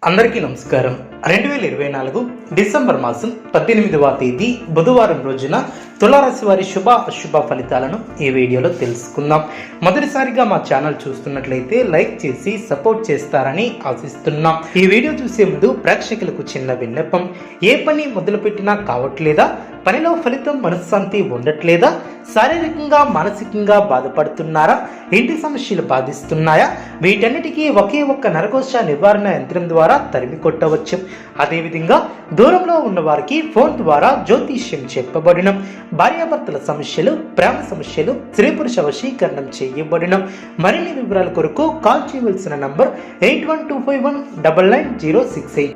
అందరికీ నమస్కారం. 2024 డిసెంబర్ మాసం 18వ తేదీ బుధవారం రోజున తులారాశి వారి శుభ అశుభ ఫలితాలను ఈ వీడియోలో తెలుసుకుందాం. మొదటిసారిగా మా ఛానల్ చూస్తున్నట్లయితే లైక్ చేసి సపోర్ట్ చేస్తారని ఆశిస్తున్నాం. ఈ వీడియో చూసే ముందు ప్రేక్షకులకు చిన్న విన్నపం. ఏ పని మొదలుపెట్టినా కావట్లేదా? పనిలో ఫలితం మనశ్శాంతి ఉండట్లేదా? శారీరకంగా మానసికంగా బాధపడుతున్నారా? ఇంటి సమస్యలు బాధిస్తున్నాయా? వీటన్నిటికీ ఒకే ఒక్క నరకోశ నివారణ యంత్రం ద్వారా తరిమి కొట్టవచ్చు. అదేవిధంగా దూరంలో ఉన్న వారికి ఫోన్ ద్వారా జ్యోతిష్యం చెప్పబడిన భార్యాభర్తల సమస్యలు, ప్రేమ సమస్యలు, స్త్రీ పురుష వశీకరణం చేయబడిన మరిన్ని వివరాల కొరకు కాల్ చేయవలసిన నంబర్ 8125199068.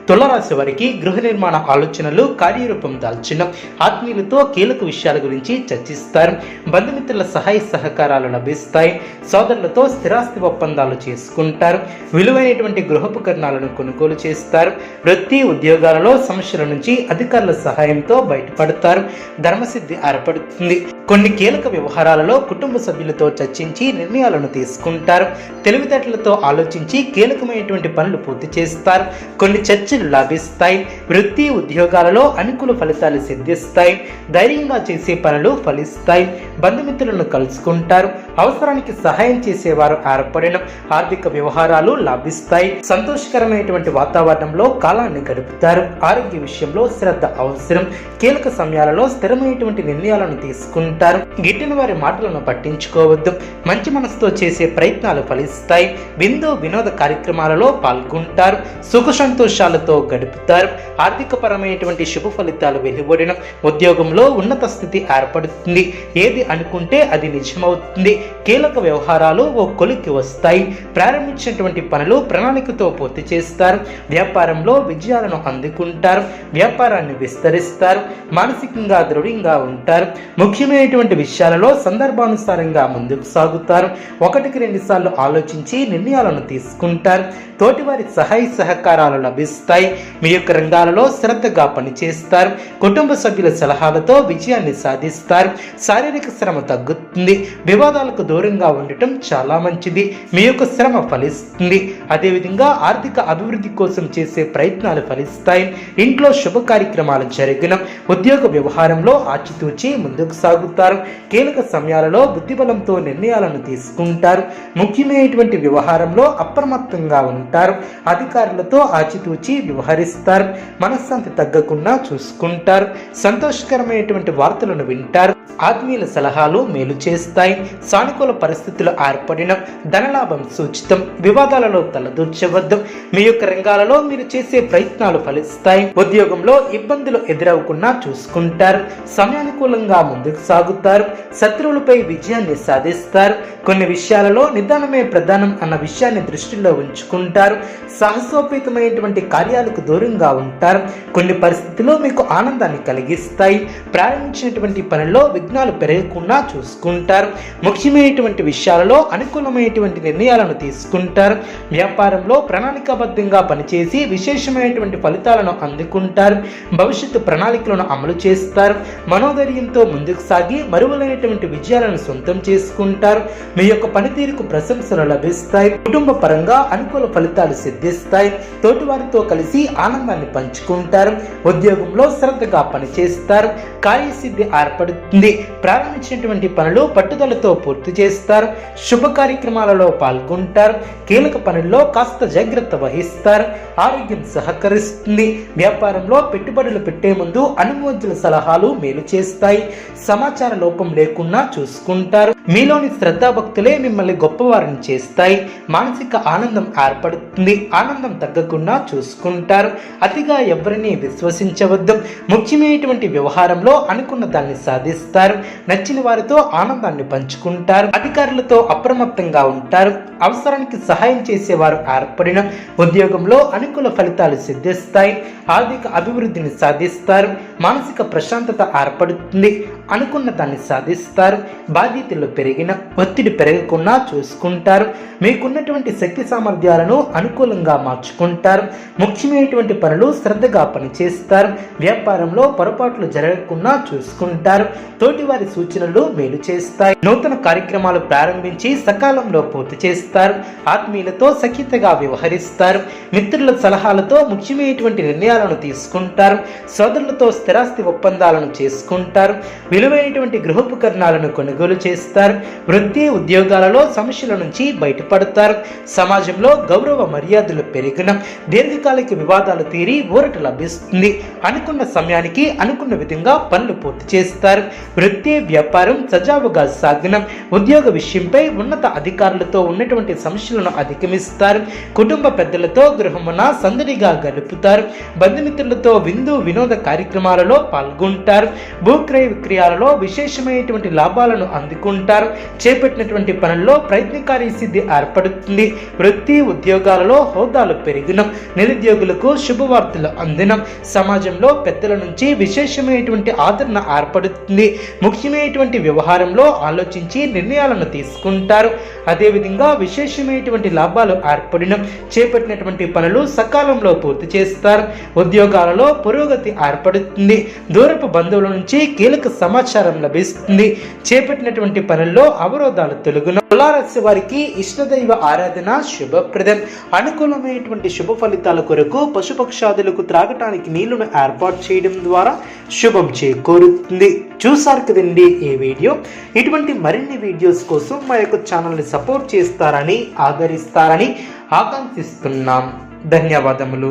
తులారాశి వారికి గృహ నిర్మాణ ఆలోచనలు కార్యరూపం దాల్చిన ఆత్మీయులతో కీలక విషయాల గురించి చర్చిస్తారు. బంధుమిత్రుల సహాయ సహకారాలు లభిస్తాయి. సోదరులతో స్థిరాస్తి ఒప్పందాలు చేసుకుంటారు. విలువైనటువంటి గృహోపకరణాలను కొనుగోలు చేస్తారు. వృత్తి ఉద్యోగాలలో సమస్యల నుంచి అధికారుల సహాయంతో బయటపడతారు. ధర్మసిద్ధి ఏర్పడుతుంది. కొన్ని కీలక వ్యవహారాలలో కుటుంబ సభ్యులతో చర్చించి నిర్ణయాలను తీసుకుంటారు. తెలివితేటలతో ఆలోచించి కీలకమైనటువంటి పనులు పూర్తి చేస్తారు. కొన్ని చర్చలు లాభిస్తాయి. వృత్తి ఉద్యోగాలలో అనుకూల ఫలితాలు సిద్ధిస్తాయి. ధైర్యంగా చేసే పనులు ఫలిస్తాయి. బంధుమిత్రులను కలుసుకుంటారు. అవసరానికి సహాయం చేసేవారు ఏర్పడిన ఆర్థిక వ్యవహారాలు లాభిస్తాయి. సంతోషకరమైనటువంటి వాతావరణంలో కాలాన్ని గడుపుతారు. ఆరోగ్య విషయంలో శ్రద్ధ అవసరం. కీలక సమయాలలో స్థిరమైనటువంటి నిర్ణయాలను తీసుకుంటారు. గిట్టిన వారి మాటలను పట్టించుకోవద్దు. మంచి మనసుతో చేసే ప్రయత్నాలు ఫలిస్తాయి. విందు వినోద కార్యక్రమాలలో పాల్గొంటారు. సుఖ సంతోషాలతో గడుపుతారు. ఆర్థిక పరమైనటువంటి శుభ ఫలితాలు వెలువడిన ఉద్యోగంలో ఉన్నత స్థితి ఏర్పడుతుంది. ఏది అనుకుంటే అది నిజమవుతుంది. కీలక వ్యవహారాలు ఓ కొలిక్కి వస్తాయి. ప్రారంభించినటువంటి పనులు ప్రణాళికతో పూర్తి చేస్తారు. వ్యాపారంలో విజయాలను అందుకుంటారు. వ్యాపారాన్ని విస్తరిస్తారు. మానసికంగా దృఢంగా ఉంటారు. ముఖ్యమైనటువంటి విషయాలలో సందర్భానుసారంగా ముందుకు సాగుతారు. 1-2 సార్లు ఆలోచించి నిర్ణయాలను తీసుకుంటారు. తోటివారి సహాయ సహకారాలు లభిస్తాయి. మీ యొక్క రంగాలలో శ్రద్ధగా పనిచేస్తారు. కుటుంబ సభ్యుల సలహాలతో విజయాన్ని సాధిస్తారు. శారీరక శ్రమ తగ్గుతుంది. వివాదాలకు దూరంగా ఉండటం చాలా మంచిది. మీ యొక్క శ్రమ ఫలిస్తుంది. అదేవిధంగా ఆర్థిక అభివృద్ధి కోసం చేసే ప్రయత్నాలు ఫలిస్తాయి. ఇంట్లో శుభ కార్యక్రమాలు జరిగిన ఉద్యోగ వ్యవహారంలో ఆచితూచి ముందుకు సాగుతారు. కీలక సమయాలలో బుద్ధిబలంతో నిర్ణయాలను తీసుకుంటారు. ముఖ్యమైనటువంటి వ్యవహారంలో అప్రమత్తంగా ఉంటారు. అధికారులతో ఆచితూచి వ్యవహరిస్తారు. మనశ్శాంతి తగ్గకుండా చూసుకుంటారు. సంతోషకరమైనటువంటి వార్తలను వింటారు. ఆత్మీయుల సలహాలు మేలు చేస్తాయి. సానుకూల పరిస్థితులు ఏర్పడిన ధనలాభం సూచితం. వివాదాలలో తలదూర్చవద్దు. మీ యొక్క రంగాలలో మీరు చేసే ప్రయత్నాలు ఫలిస్తాయి. ఉద్యోగంలో ఇబ్బందులు ఎదురవకుండా చూసుకుంటారు. సమయానుకూలంగా ముందుకు సాగుతారు. శత్రువులపై విజయాన్ని సాధిస్తారు. కొన్ని విషయాలలో నిదానమే ప్రధానం అన్న విషయాన్ని దృష్టిలో ఉంచుకుంటారు. సాహసోపేతమైనటువంటి కార్యాలకు దూరంగా ఉంటారు. కొన్ని పరిస్థితుల్లో మీకు ఆనందాన్ని కలిగిస్తాయి. ప్రారంభించినటువంటి పనిలో విఘ్నాలు పెరగకుండా చూసుకుంటారు. ముఖ్యమైనటువంటి విషయాలలో అనుకూలమైనటువంటి నిర్ణయాలను తీసుకుంటారు. వ్యాపారంలో ప్రణాళికాబద్ధంగా పనిచేసి విశేషమైనటువంటి ఫలితాలను అందుకుంటారు. భవిష్యత్తు ప్రణాళికలను అమలు చేస్తారు. మనోధైర్యంతో ముందుకు సాగి మరువలైనటువంటి విజయాలను సొంతం చేసుకుంటారు. మీ యొక్క పనితీరుకు ప్రశంసలు లభిస్తాయి. కుటుంబ పరంగా అనుకూల ఫలితాలు సిద్ధిస్తాయి. తోటివారితో కలిసి ఆనందాన్ని పంచుకుంటారు. ఉద్యోగంలో శ్రద్ధగా పనిచేస్తారు. కార్యసిద్ధి ఏర్పడుతుంది. ప్రారంభించినటువంటి పనులు పట్టుదలతో పూర్తి చేస్తారు. శుభ కార్యక్రమాలలో పాల్గొంటారు. కీలక పనుల్లో కాస్త జాగ్రత్త వహిస్తారు. ఆరోగ్యం సహకరిస్తుంది. వ్యాపారంలో పెట్టుబడులు పెట్టే ముందు అనుభవజ్ఞుల సలహాలు మేలు చేస్తాయి. సమాచార లోపం లేకుండా చూసుకుంటారు. మీలోని శ్రద్ధాభక్తులే మిమ్మల్ని గొప్పవారిని చేస్తాయి. మానసిక ఆనందం ఏర్పడుతుంది. ఆనందం తగ్గకుండా చూసుకుంటారు. అతిగా ఎవరిని విశ్వసించవద్దు. ముఖ్యమైనటువంటి వ్యవహారంలో అనుకున్న దాన్ని సాధిస్తారు. నచ్చిన వారితో ఆనందాన్ని పంచుకుంటారు. అధికారులతో అప్రమత్తంగా ఉంటారు. అవసరానికి సహాయం చేసేవారు ఏర్పడిన ఉద్యోగంలో అనుకూల ఫలితాలు సిద్ధిస్తాయి. ఆర్థిక అభివృద్ధిని సాధిస్తారు. మానసిక ప్రశాంతత ఏర్పడుతుంది. అనుకున్న దాన్ని సాధిస్తారు. బాధ్యతలు పెరిగిన ఒత్తిడి పెరగకుండా చూసుకుంటారు. మీకున్నటువంటి శక్తి సామర్థ్యాలను అనుకూలంగా మార్చుకుంటారు. ముఖ్యమైనటువంటి పనులు శ్రద్ధగా పనిచేస్తారు. వ్యాపారంలో పొరపాట్లు జరగకుండా చూసుకుంటారు. తోటివారి సూచనలు మేలు చేస్తాయి. నూతన కార్యక్రమాలు ప్రారంభించి సకాలంలో పూర్తి చేస్తారు. ఆత్మీయులతో సఖ్యతగా వ్యవహరిస్తారు. మిత్రుల సలహాలతో ముఖ్యమైనటువంటి నిర్ణయాలను తీసుకుంటారు. సోదరులతో స్థిరాస్తి ఒప్పందాలను చేసుకుంటారు. విలువైనటువంటి గృహోపకరణాలను కొనుగోలు చేస్తారు. వృత్తి ఉద్యోగాలలో సమస్యల నుంచి బయటపడతారు. సమాజంలో గౌరవ మర్యాదలు పెరిగిన దీర్ఘకాలిక వివాదాలు తీరి ఊరట లభిస్తుంది. అనుకున్న సమయానికి అనుకున్న విధంగా పనులు పూర్తి చేస్తారు. వృత్తి వ్యాపారం సజావుగా సాగిన ఉద్యోగ విషయంపై ఉన్నత అధికారులతో ఉన్నటువంటి సమస్యలను అధిగమిస్తారు. కుటుంబ పెద్దలతో గృహమున సందడిగా గడుపుతారు. బంధుమిత్రులతో విందు వినోద కార్యక్రమాలలో పాల్గొంటారు. భూక్రయ విక్రయాలలో విశేషమైనటువంటి లాభాలను అందుకుంటారు. చేపట్టినటువంటి పనుల్లో ప్రయత్నకారి సిద్ధి ఏర్పడుతుంది. వృత్తి ఉద్యోగాలలో హోదాలు పెరిగిన నిరుద్యోగులకు శుభవార్తలు అందిన సమాజంలో పెద్దల నుంచి విశేషమైనటువంటి ఆదరణ ఏర్పడుతుంది. ముఖ్యమైనటువంటి వ్యవహారంలో ఆలోచించి నిర్ణయాలను తీసుకుంటారు. అదేవిధంగా విశేషమైనటువంటి లాభాలు ఏర్పడిన చేపట్టినటువంటి పనులు సకాలంలో పూర్తి చేస్తారు. ఉద్యోగాలలో పురోగతి ఏర్పడుతుంది. దూరపు బంధువుల నుంచి కీలక సమాచారం లభిస్తుంది. చేపట్టినటువంటి పనుల్లో అవరోధాలు తొలగును. తులారాశి వారికి ఇష్టదైవ ఆరాధన శుభప్రదం. అనుకూలమైనటువంటి శుభ ఫలితాల కొరకు పశుపక్షాదులకు త్రాగటానికి నీళ్లను ఏర్పాటు చేయడం ద్వారా శుభం చేకూరుతుంది. చూసారు కదండి ఈ వీడియో. ఇటువంటి మరిన్ని వీడియోస్ కోసం మా యొక్క ఛానల్ని సపోర్ట్ చేస్తారని ఆదరిస్తారని ఆకాంక్షిస్తున్నాం. ధన్యవాదములు.